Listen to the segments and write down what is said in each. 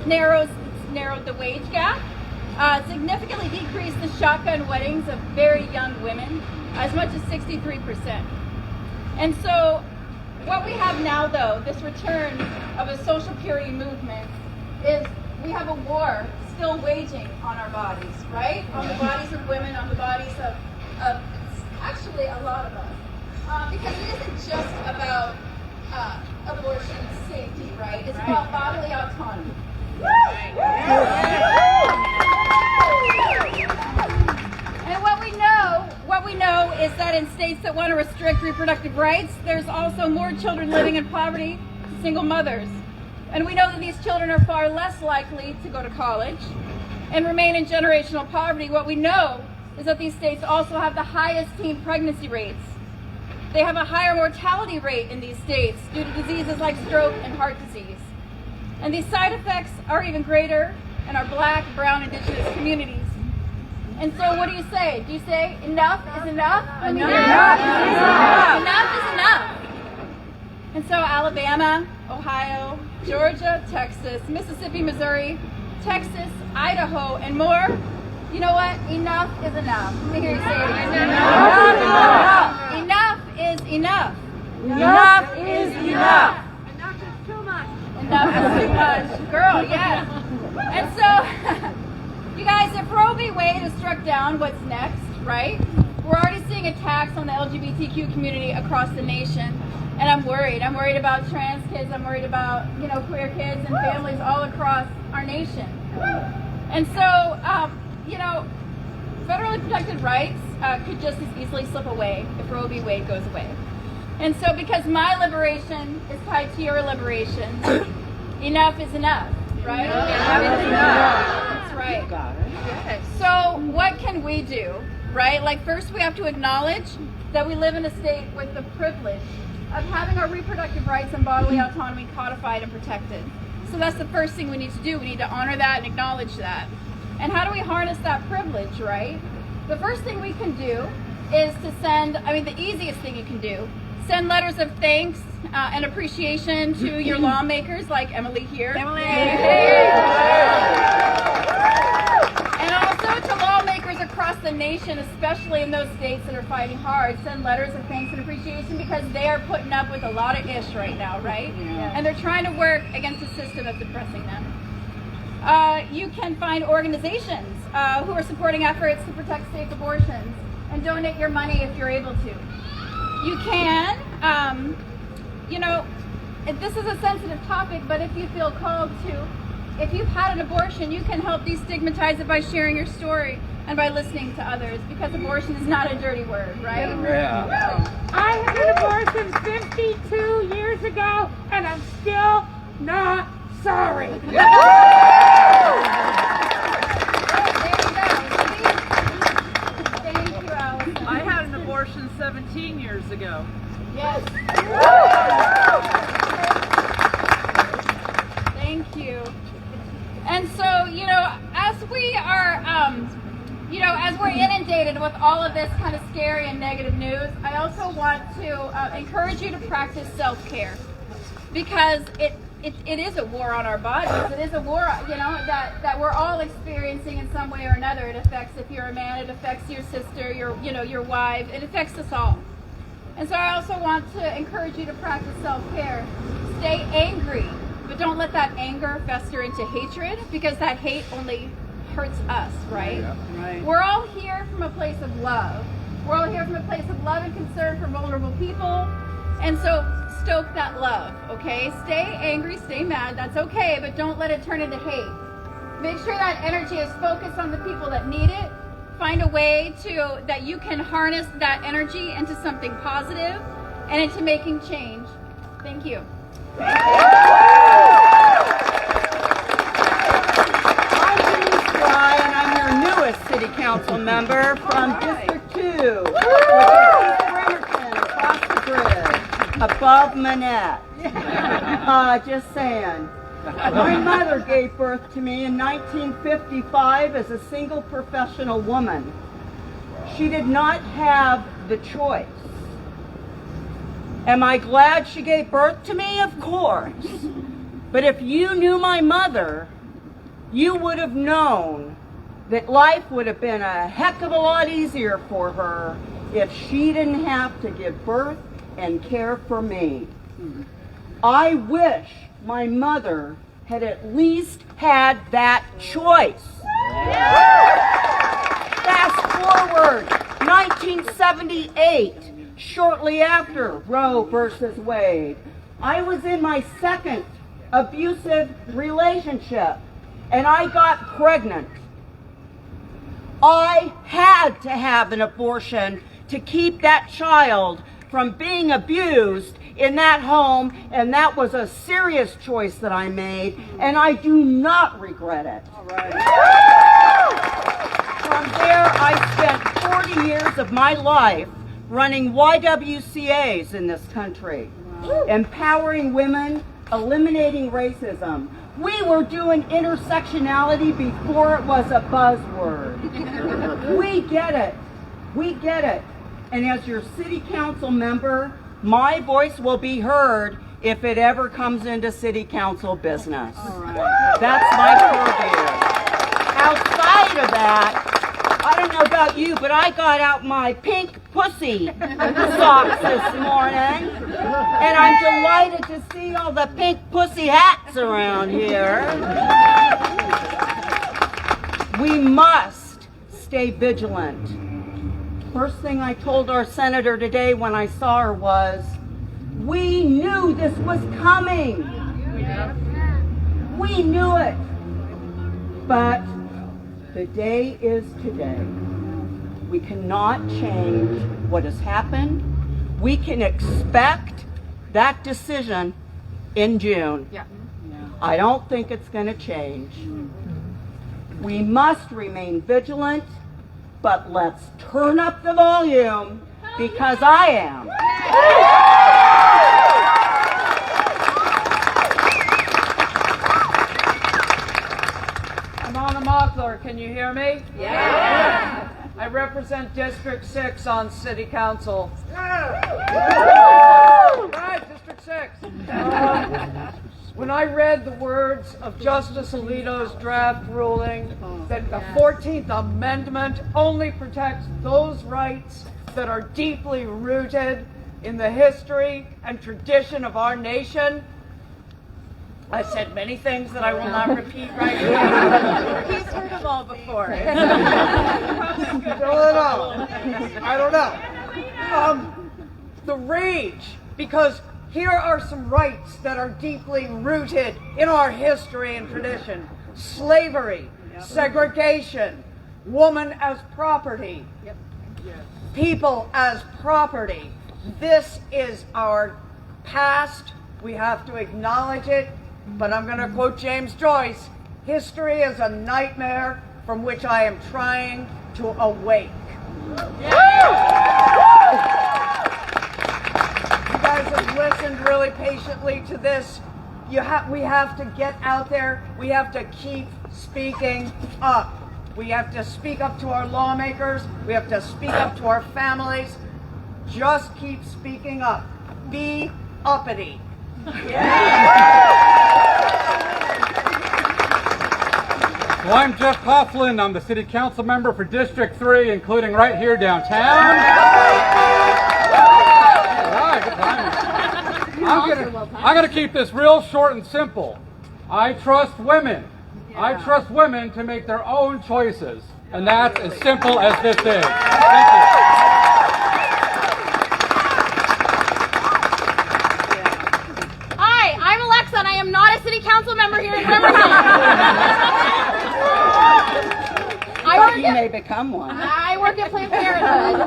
narrowed the wage gap, significantly decreased the shotgun weddings of very young women, as much as 63%. And so what we have now, though, this return of a social purity movement, is we have a war still waging on our bodies, right? On the bodies of women, on the bodies of actually a lot of us. Because it isn't just about abortion safety, right? It's about bodily autonomy. And what we know is that in states that want to restrict reproductive rights, there's also more children living in poverty, single mothers. And we know that these children are far less likely to go to college and remain in generational poverty. What we know is that these states also have the highest teen pregnancy rates. They have a higher mortality rate in these states due to diseases like stroke and heart disease. And these side effects are even greater in our Black, Brown, Indigenous communities. And so what do you say? Do you say enough is enough? Enough is enough. And so Alabama, Ohio, Georgia, Texas, Mississippi, Missouri, Texas, Idaho, and more, you know what? Enough is enough. Let me hear you say it again. Enough is enough. Enough is enough. Enough is too much. Enough is too much. Girl, yes. And so, you guys, if Roe v. Wade is struck down, what's next, right? We're already seeing attacks on the LGBTQ community across the nation. And I'm worried. I'm worried about trans kids. I'm worried about, queer kids and families all across our nation. And so, federally protected rights could just as easily slip away if Roe v. Wade goes away. And so because my liberation is tied to your liberation, enough is enough, right? Enough is enough. That's right. Got it. So what can we do, right? Like, first we have to acknowledge that we live in a state with the privilege of having our reproductive rights and bodily autonomy codified and protected. So that's the first thing we need to do. We need to honor that and acknowledge that. And how do we harness that privilege, right? The first thing we can do is to the easiest thing you can do, send letters of thanks and appreciation to your lawmakers, like Emily here. Emily! And also to lawmakers across the nation, especially in those states that are fighting hard, send letters of thanks and appreciation because they are putting up with a lot of ish right now, right? Yeah. And they're trying to work against a system that's oppressing them. You can find organizations who are supporting efforts to protect safe abortions and donate your money if you're able to. You can, this is a sensitive topic, but if you feel called to, if you've had an abortion, you can help destigmatize it by sharing your story and by listening to others, because abortion is not a dirty word, right? Yeah. I had an abortion 52 years ago, and I'm still not sorry. There you go. Thank you, Allison. I had an abortion 17 years ago. Yes. Thank you. And so, as we are, as we're inundated with all of this kind of scary and negative news, I also want to encourage you to practice self-care, because it is a war on our bodies. It is a war, that we're all experiencing in some way or another. It affects, if you're a man, it affects your sister, your wife. It affects us all. And so I also want to encourage you to practice self-care. Stay angry, but don't let that anger fester into hatred, because that hate only hurts us, right? Yeah. Right. We're all here from a place of love. We're all here from a place of love and concern for vulnerable people. And so stoke that love, okay? Stay angry, stay mad, that's okay, but don't let it turn into hate. Make sure that energy is focused on the people that need it. Find a way that you can harness that energy into something positive and into making change. Thank you. I'm Denise Fry, and I'm your newest city council member from District 2, which is East Bremerton, across the bridge, above Manette. Just saying. My mother gave birth to me in 1955 as a single professional woman. She did not have the choice. Am I glad she gave birth to me? Of course. But if you knew my mother, you would have known that life would have been a heck of a lot easier for her if she didn't have to give birth and care for me. I wish my mother had at least had that choice. Fast forward, 1978, shortly after Roe versus Wade, I was in my second abusive relationship and I got pregnant. I had to have an abortion to keep that child from being abused in that home, and that was a serious choice that I made, and I do not regret it. All right. From there, I spent 40 years of my life running YWCAs in this country, empowering women, eliminating racism. We were doing intersectionality before it was a buzzword. We get it. We get it. And as your city council member, my voice will be heard if it ever comes into city council business. That's my purview. Outside of that, I don't know about you, but I got out my pink pussy socks this morning, and I'm delighted to see all the pink pussy hats around here. We must stay vigilant. First thing I told our senator today when I saw her was, we knew this was coming. We knew it. But the day is today. We cannot change what has happened. We can expect that decision in June. I don't think it's going to change. We must remain vigilant. But let's turn up the volume, because I am. I'm Anna Mockler. Can you hear me? Yeah. I represent District 6 on City Council. Right, District 6. When I read the words of Justice Alito's draft ruling that the 14th Amendment only protects those rights that are deeply rooted in the history and tradition of our nation, I said many things that I will not repeat right here. He's heard them all before. I don't know. The rage, because here are some rights that are deeply rooted in our history and tradition. Slavery, segregation, woman as property, people as property. This is our past. We have to acknowledge it. But I'm going to quote James Joyce, history is a nightmare from which I am trying to awake. You guys have listened really patiently to this. We have to get out there. We have to keep speaking up. We have to speak up to our lawmakers. We have to speak up to our families. Just keep speaking up. Be uppity. Well, I'm Jeff Coughlin. I'm the City Council member for District 3, including right here downtown. I'm going to keep this real short and simple. I trust women. I trust women to make their own choices. And that's as simple as this is. Thank you. Hi, I'm Alexa, and I am not a city council member here in Riverside. But you may become one. I work at Planned Parenthood.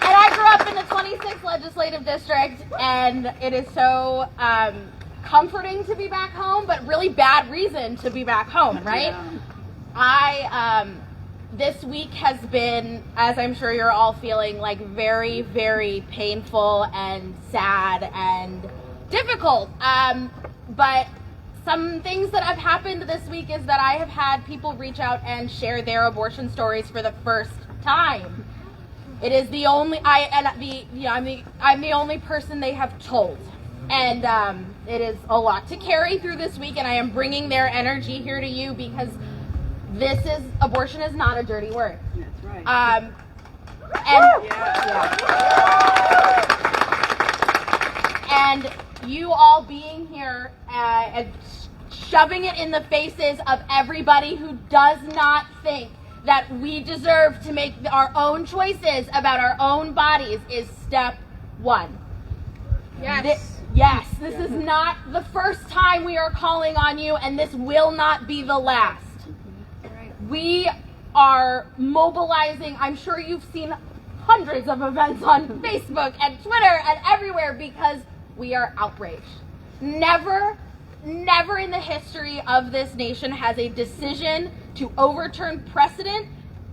And I grew up in the 26th legislative district, and it is so comforting to be back home, but really bad reason to be back home, right? This week has been, as I'm sure you're all feeling, like very, very painful and sad and difficult. But some things that have happened this week is that I have had people reach out and share their abortion stories for the first time. It is the only I'm the only person they have told. And it is a lot to carry through this week, and I am bringing their energy here to you because abortion is not a dirty word. That's right. And you all being here and shoving it in the faces of everybody who does not think that we deserve to make our own choices about our own bodies is step one. Yes, this is not the first time we are calling on you, and this will not be the last. We are mobilizing. I'm sure you've seen hundreds of events on Facebook and Twitter and everywhere because we are outraged. Never in the history of this nation has a decision to overturn precedent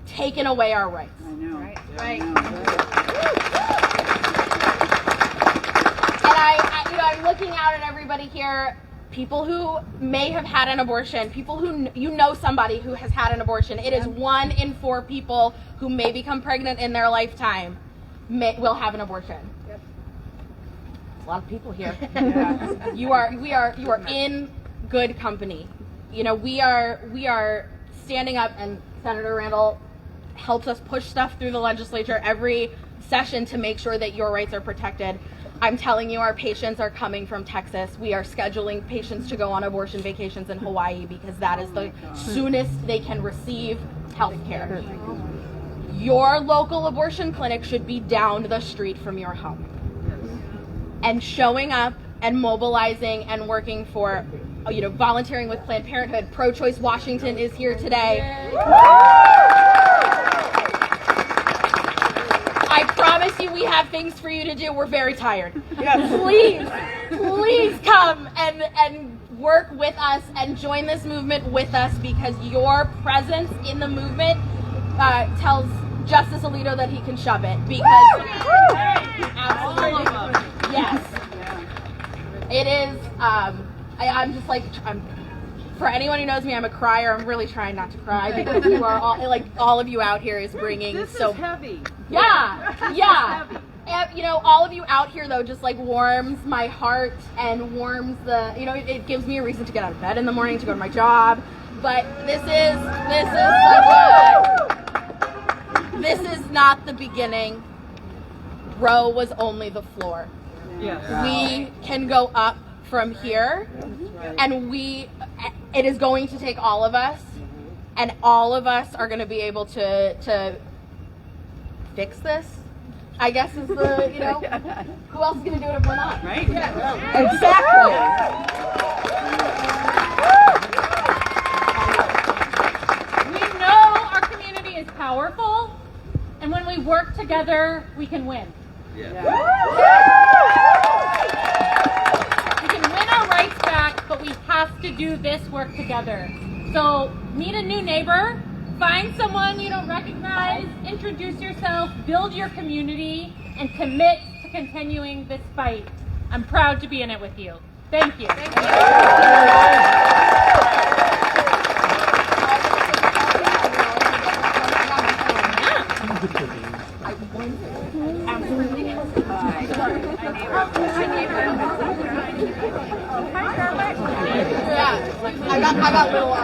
taken away our rights. I know. Right. I And I'm looking out at everybody here, people who may have had an abortion, people who somebody who has had an abortion. It is 1 in 4 people who may become pregnant in their lifetime will have an abortion. Yep. A lot of people here. You are in good company. We are standing up, and Senator Randall helps us push stuff through the legislature every session to make sure that your rights are protected. I'm telling you, our patients are coming from Texas. We are scheduling patients to go on abortion vacations in Hawaii because that is the soonest they can receive health care. Your local abortion clinic should be down the street from your home. And showing up and mobilizing and working for, volunteering with Planned Parenthood. Pro-Choice Washington is here today. I promise you we have things for you to do. We're very tired. Yes. Please come and work with us and join this movement with us because your presence in the movement tells Justice Alito that he can shove it because absolutely. Yes. It is, I'm just like, for anyone who knows me, I'm a crier. I'm really trying not to cry because you are all of you out here is bringing This is heavy. Yeah. And, all of you out here though just warms my heart and warms it gives me a reason to get out of bed in the morning to go to my job. But this is not the beginning. Roe was only the floor. Yes. We can go up from here, and it is going to take all of us, and all of us are going to be able to fix this, I guess is the, who else is going to do it if we're not? Right? Exactly. We know our community is powerful, and when we work together, we can win. We can win our rights back, but we have to do this work together. So meet a new neighbor, find someone you don't recognize, introduce yourself, build your community, and commit to continuing this fight. I'm proud to be in it with you. Thank you. Thank you. I got little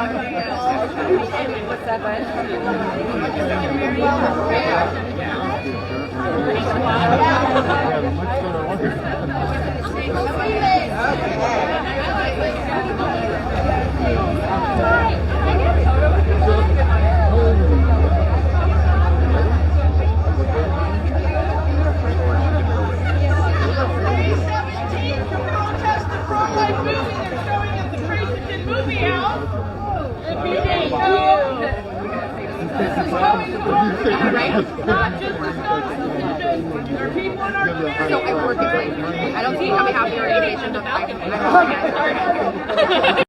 So I work at I don't see how we have the radiation, but I can.